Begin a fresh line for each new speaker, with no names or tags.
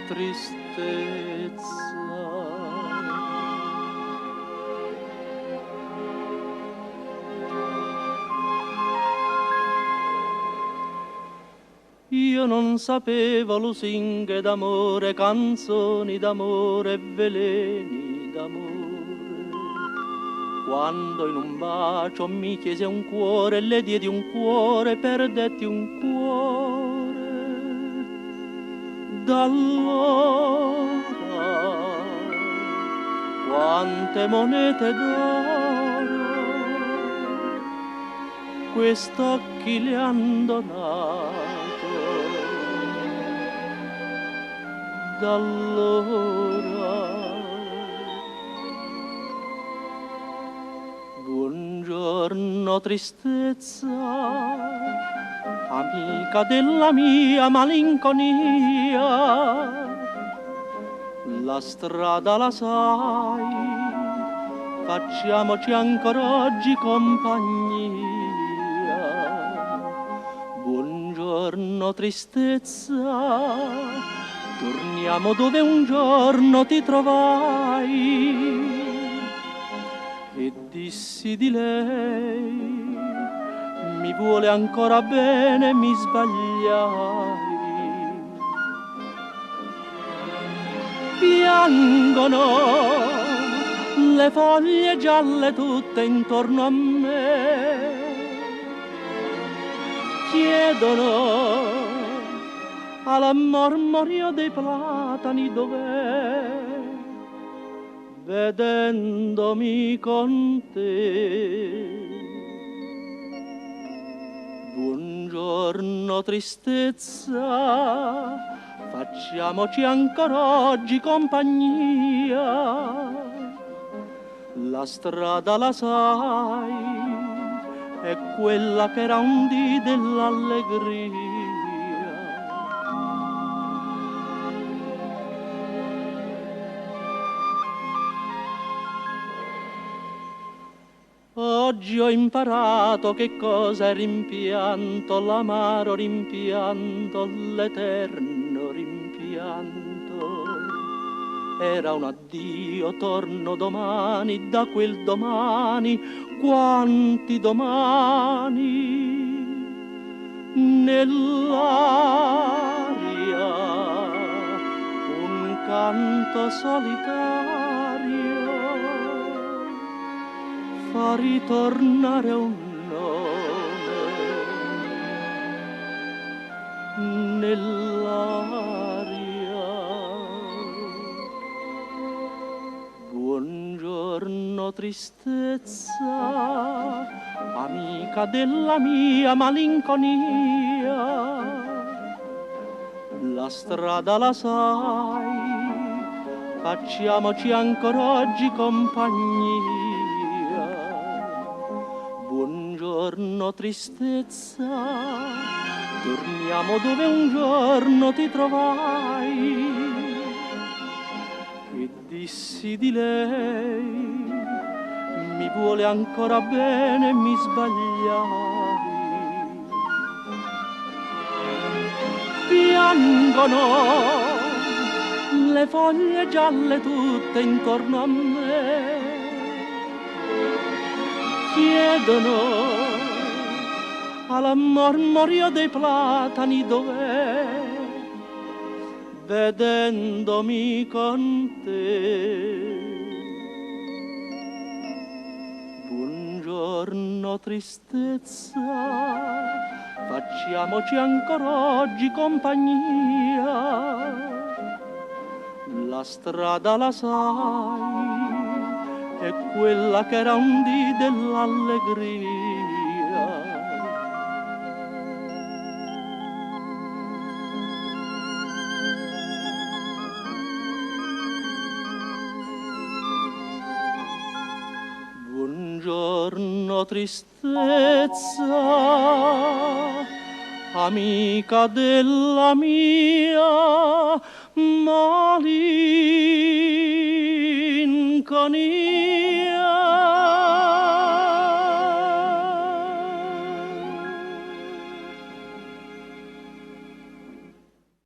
tristezza. Io non sapevo lusinghe d'amore, canzoni d'amore e veleni d'amore. Quando in un bacio mi chiese un cuore, le diedi un cuore, perdetti un cuore. D'allora quante monete d'oro quest'occhi le han donato. D'allora buongiorno tristezza, amica della mia malinconia. La strada la sai, facciamoci ancora oggi compagnia. Buongiorno tristezza, torniamo dove un giorno ti trovai. E dissi di lei, mi vuole ancora bene, mi sbagliai. Piangono le foglie gialle tutte intorno a me, chiedono alla mormorio dei platani dov'è, vedendomi con te. Buongiorno tristezza, facciamoci ancora oggi compagnia. La strada la sai, è quella che era un dì dell'allegria. Oggi ho imparato che cosa è rimpianto, l'amaro rimpianto, l'eterno rimpianto. Era un addio, torno domani, da quel domani, quanti domani. Nell'aria un canto solitario fa ritornare un nome nell'aria. Buongiorno tristezza, amica della mia malinconia. La strada la sai, facciamoci ancora oggi compagnia. Buongiorno tristezza, torniamo dove un giorno ti trovai. E dissi di lei, mi vuole ancora bene, mi sbagliai. Piangono le foglie gialle tutte intorno a me, chiedono alla mormorio dei platani dov'è, vedendomi con te. Buongiorno tristezza, facciamoci ancora oggi compagnia. La strada la sai, è quella che era un dì dell'allegria. Buongiorno tristezza, amica della mia malinconia.